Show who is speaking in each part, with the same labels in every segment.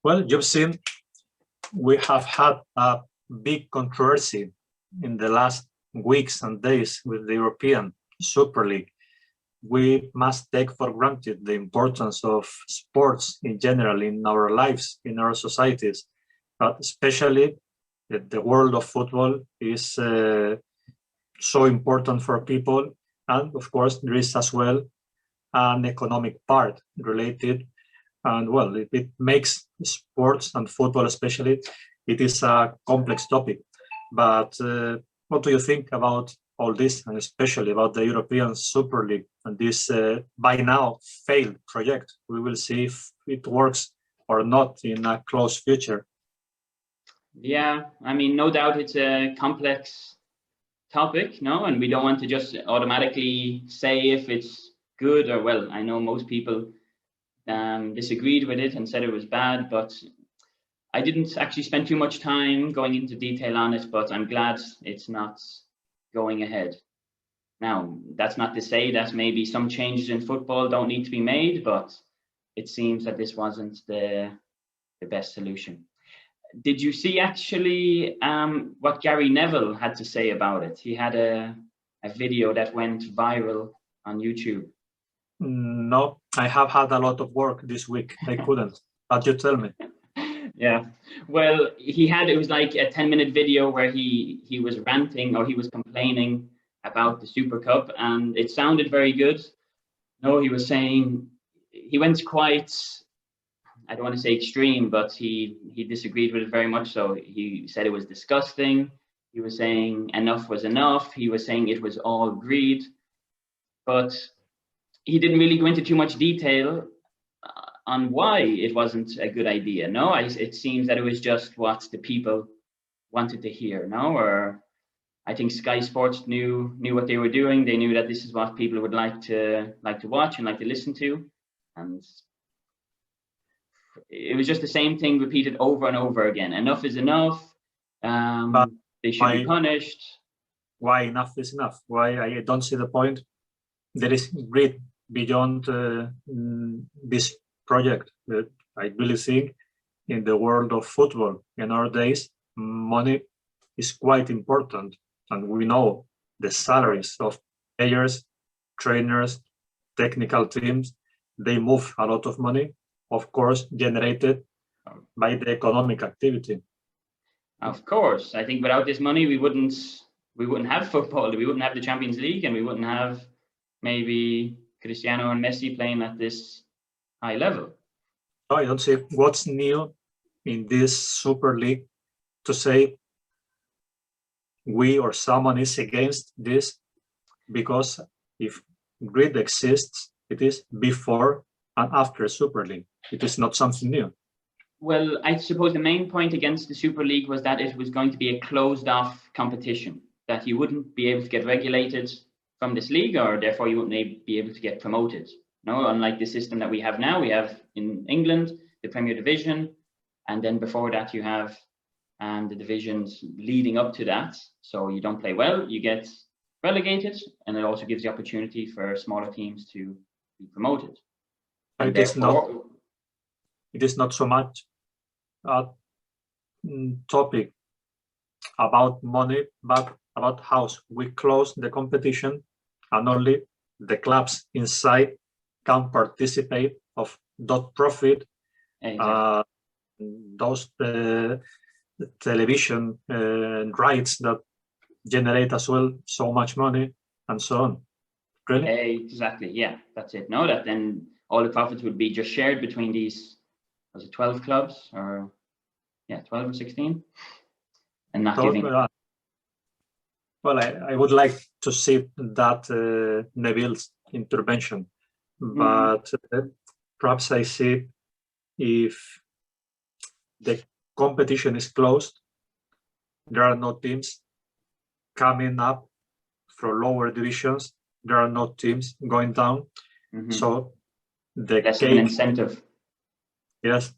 Speaker 1: Well, you've seen we have had a big controversy in the last weeks and days with the European Super League. We must take for granted the importance of sports in general in our lives, in our societies, but especially the world of football is so important for people. And of course, there is as well an economic part related. And well, it makes sports and football especially, it is a complex topic. But what do you think about all this, and especially about the European Super League and this by now failed project? We will see if it works or not in a close future.
Speaker 2: Yeah, I mean, no doubt it's a complex topic, no? And we don't want to just automatically say if it's good or, well, I know most people disagreed with it and said it was bad, but I didn't actually spend too much time going into detail on it, but I'm glad it's not going ahead. Now, that's not to say that maybe some changes in football don't need to be made, but it seems that this wasn't the best solution. Did you see actually what Gary Neville had to say about it? He had a video that went viral on YouTube.
Speaker 1: No, I have had a lot of work this week. I couldn't, but you tell me.
Speaker 2: Yeah, well, it was like a 10-minute video where he was ranting, or he was complaining about the Super Cup, and it sounded very good. No, he was saying, he went quite, I don't want to say extreme, but he disagreed with it very much. So he said it was disgusting. He was saying enough was enough. He was saying it was all greed, but he didn't really go into too much detail on why it wasn't a good idea. No, it seems that it was just what the people wanted to hear. No, or I think Sky Sports knew what they were doing. They knew that this is what people would like to watch and like to listen to, and it was just the same thing repeated over and over again. Enough is enough. They should be punished.
Speaker 1: Why enough is enough? Why I don't see the point. There is great beyond this project. That I really think in the world of football in our days, money is quite important, and we know the salaries of players, trainers, technical teams, they move a lot of money, of course, generated by the economic activity.
Speaker 2: Of course, I think without this money, we wouldn't have football. We wouldn't have the Champions League, and we wouldn't have maybe Cristiano and Messi playing at this high level.
Speaker 1: I don't see what's new in this Super League to say we or someone is against this, because if greed exists, it is before and after Super League. It is not something new.
Speaker 2: Well, I suppose the main point against the Super League was that it was going to be a closed-off competition, that you wouldn't be able to get regulated from this league, or therefore you wouldn't be able to get promoted. No, unlike the system that we have now, we have in England the Premier Division, and then before that you have the divisions leading up to that. So you don't play well, you get relegated, and it also gives the opportunity for smaller teams to be promoted. And
Speaker 1: it is not so much a topic about money, but about how we close the competition, and only the clubs inside can participate of that profit. Exactly. Those television rights that generate as well so much money, and so on. Really?
Speaker 2: Exactly. Yeah, that's it. No, that then all the profits would be just shared between these, was it 12 clubs, or 12 or 16, and not giving.
Speaker 1: Well, I would like to see that Neville's intervention, but perhaps I see if the competition is closed, there are no teams coming up from lower divisions, there are no teams going down, so the
Speaker 2: less
Speaker 1: cake,
Speaker 2: of an incentive.
Speaker 1: Yes,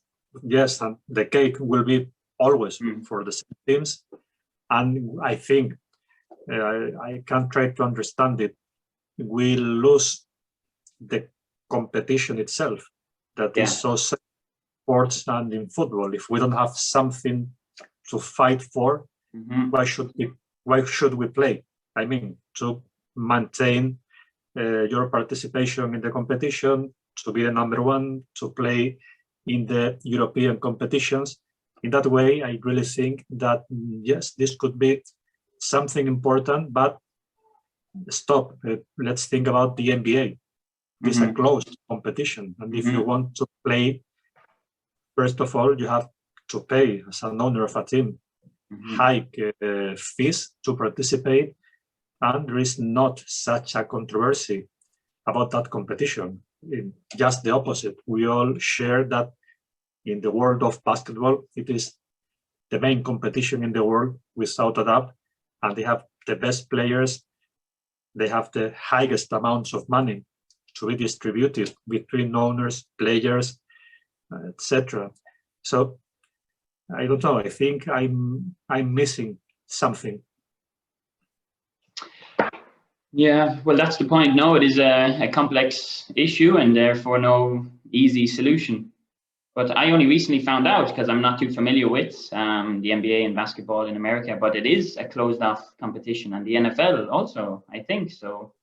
Speaker 1: and the cake will be always for the same teams, and I think I can try to understand it. We lose the competition itself, that is so sad. sports and in football. If we don't have something to fight for, why should we play? I mean, to maintain your participation in the competition, to be the number one, to play in the European competitions. In that way, I really think that, yes, this could be something important, but stop. Let's think about the NBA. This is a closed competition. And if you want to play, first of all, you have to pay as an owner of a team high fees to participate. And there is not such a controversy about that competition. Just the opposite. We all share that in the world of basketball, it is the main competition in the world without a doubt. And they have the best players. They have the highest amounts of money to be distributed between owners, players, etc. So I don't know. I think I'm missing something.
Speaker 2: Yeah, well, that's the point. No, it is a complex issue and therefore no easy solution. But I only recently found out, because I'm not too familiar with the NBA and basketball in America, but it is a closed-off competition, and the NFL also, I think. So,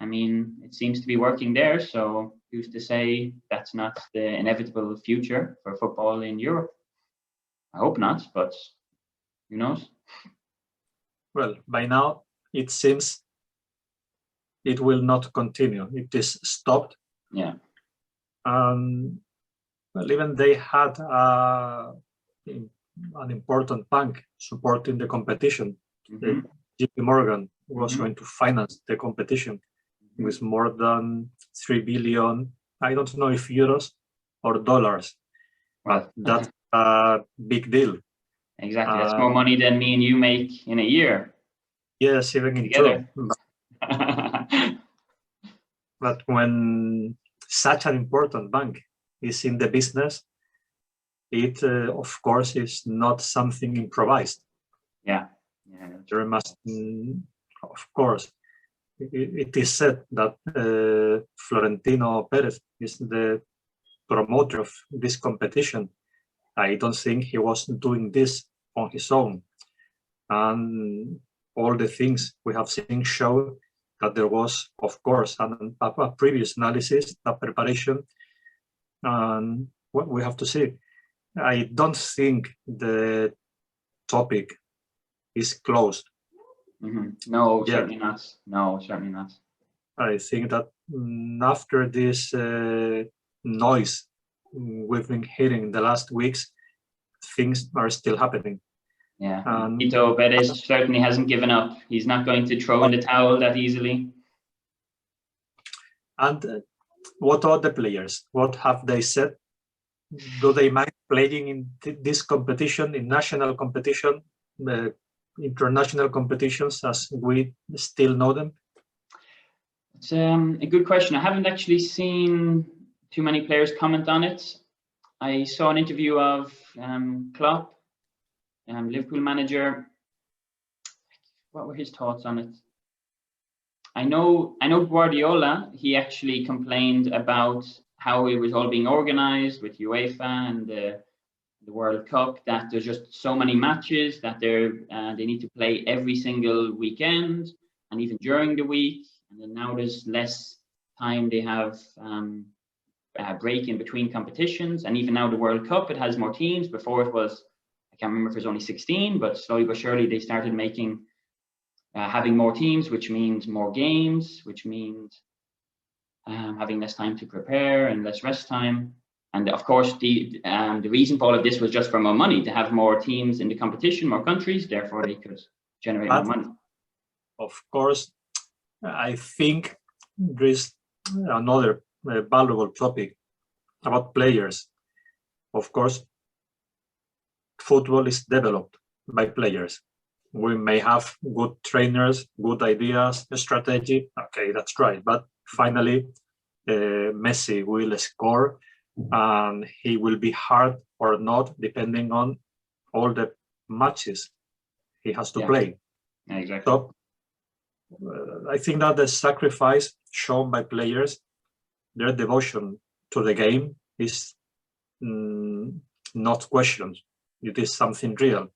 Speaker 2: I mean, it seems to be working there. So who's to say that's not the inevitable future for football in Europe? I hope not, but who knows?
Speaker 1: Well, by now, it seems it will not continue. It is stopped.
Speaker 2: Yeah.
Speaker 1: Well, even they had an important bank supporting the competition. JP Morgan was going to finance the competition with more than 3 billion, I don't know if euros or dollars, but that's a big deal.
Speaker 2: Exactly. That's more money than me and you make in a year.
Speaker 1: Yes, even in
Speaker 2: together.
Speaker 1: But when such an important bank is in the business, it of course is not something improvised.
Speaker 2: Yeah.
Speaker 1: There must, of course, it is said that Florentino Perez is the promoter of this competition. I don't think he was doing this on his own. And all the things we have seen show that there was, of course, a previous analysis, a preparation, and what we have to see. I don't think the topic is closed.
Speaker 2: No, certainly not. No, certainly not.
Speaker 1: I think that after this noise we've been hearing in the last weeks, things are still happening.
Speaker 2: Yeah, Tito Perez certainly hasn't given up. He's not going to throw in the towel that easily.
Speaker 1: And what are the players? What have they said? Do they mind playing in this competition, in national competition, international competitions as we still know them?
Speaker 2: It's a good question. I haven't actually seen too many players comment on it. I saw an interview of Klopp, Liverpool manager. What were his thoughts on it? I know Guardiola, he actually complained about how it was all being organized with UEFA and the World Cup, that there's just so many matches that they need to play every single weekend and even during the week. And then now there's less time. They have a break in between competitions. And even now the World Cup, it has more teams. Before it was, I can't remember if it was only 16, but slowly but surely they started making having more teams, which means more games, which means having less time to prepare and less rest time. And of course, the reason for all of this was just for more money, to have more teams in the competition, more countries, therefore they could generate more money.
Speaker 1: Of course, I think there is another valuable topic about players. Of course, football is developed by players. We may have good trainers, good ideas, strategy. Okay, that's right. But finally, Messi will score, and he will be hard or not, depending on all the matches he has to play.
Speaker 2: Exactly.
Speaker 1: So I think that the sacrifice shown by players, their devotion to the game is not questioned. It is something real.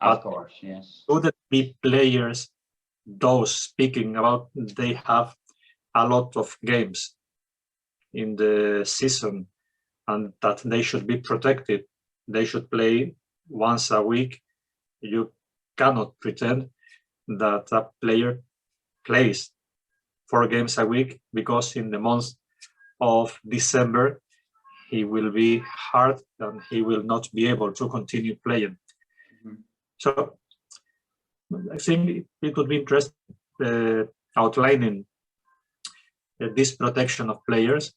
Speaker 2: Of course, yes.
Speaker 1: Could it be players, those speaking about they have a lot of games in the season and that they should be protected? They should play once a week. You cannot pretend that a player plays 4 games a week, because in the month of December he will be hurt and he will not be able to continue playing. So I think it would be interesting outlining this protection of players.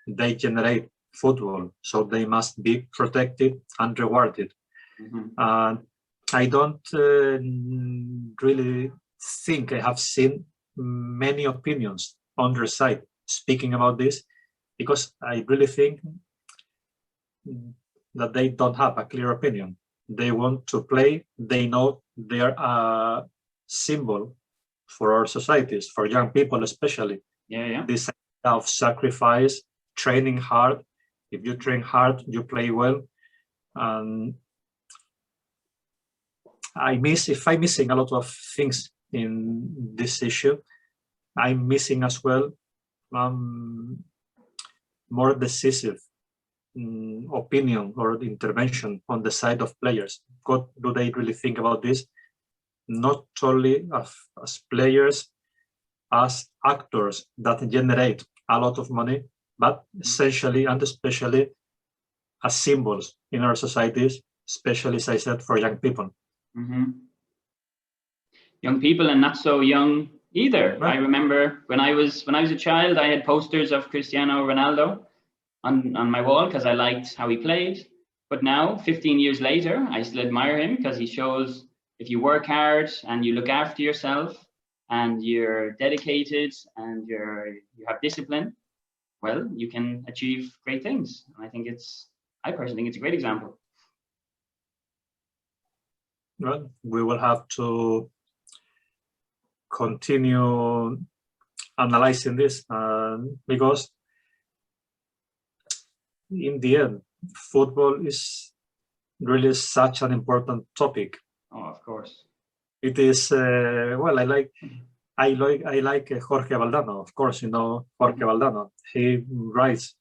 Speaker 1: They generate football, so they must be protected and rewarded. And I don't really think I have seen many opinions on their side speaking about this, because I really think that they don't have a clear opinion. They want to play. They know they are a symbol for our societies, for young people especially. This idea of sacrifice, training hard. If you train hard, you play well. And if I'm missing a lot of things in this issue, I'm missing as well more decisive opinion or intervention on the side of players. What do they really think about this? Not only as players, as actors that generate a lot of money, but essentially and especially as symbols in our societies, especially, as I said, for young people.
Speaker 2: Young people and not so young either. Right. I remember when I was a child, I had posters of Cristiano Ronaldo on my wall because I liked how he played. But now, 15 years later, I still admire him because he shows if you work hard and you look after yourself and you're dedicated and you have discipline, well, you can achieve great things. And I personally think it's a great example.
Speaker 1: Well, we will have to continue analyzing this because in the end, football is really such an important topic.
Speaker 2: Oh, of course.
Speaker 1: It is, well, I like Jorge Valdano, of course, you know Jorge Valdano. He writes,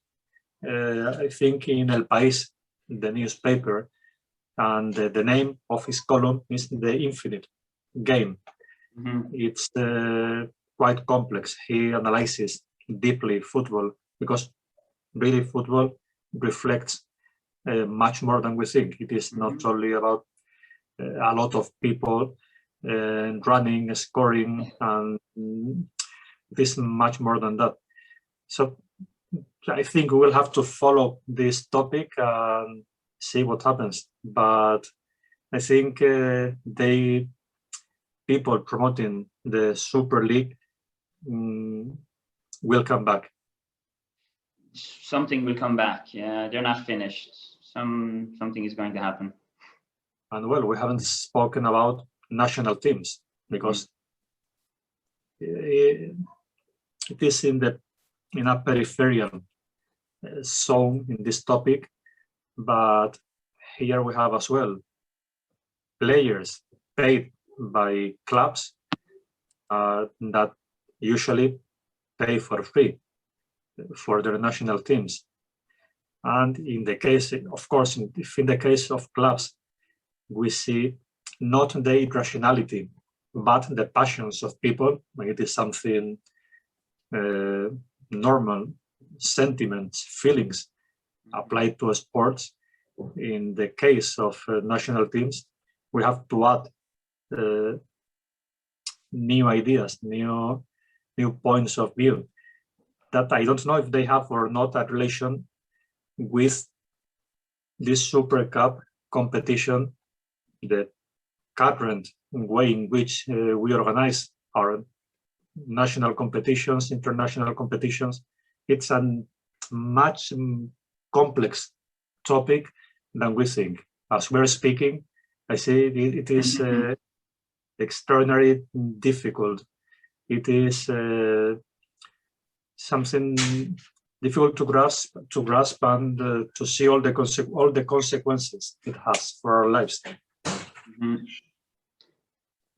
Speaker 1: I think in El País, the newspaper, and the name of his column is The Infinite Game. It's quite complex. He analyzes deeply football because really football reflects much more than we think. It is not only about a lot of people running, scoring, and it is much more than that. So I think we will have to follow this topic and see what happens. But I think people promoting the Super League will come back.
Speaker 2: Something will come back. Yeah, they're not finished. Something is going to happen.
Speaker 1: And well, we haven't spoken about national teams because it is in a peripheral zone in this topic. But here we have as well players paid by clubs that usually pay for free for their national teams. And in the case, of course, if in the case of clubs, we see not the irrationality, but the passions of people. It is something normal, sentiments, feelings applied to sports. In the case of national teams, we have to add new ideas, new points of view that I don't know if they have or not a relation with this Super Cup competition, the current way in which we organize our national competitions, international competitions. It's a much complex topic than we think. As we're speaking, I say it is extraordinarily difficult. It is something difficult to grasp, and to see all the consequences it has for our lives.
Speaker 2: Mm-hmm.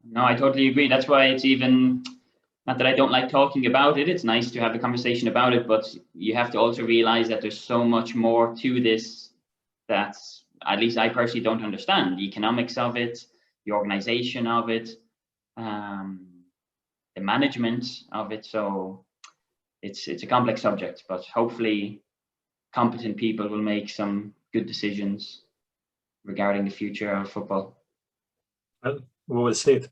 Speaker 2: No, I totally agree. That's why it's even, not that I don't like talking about it, it's nice to have a conversation about it, but you have to also realize that there's so much more to this that at least I personally don't understand. The economics of it, the organization of it, the management of it. So it's a complex subject, but hopefully competent people will make some good decisions regarding the future of football.
Speaker 1: Well, we will see it.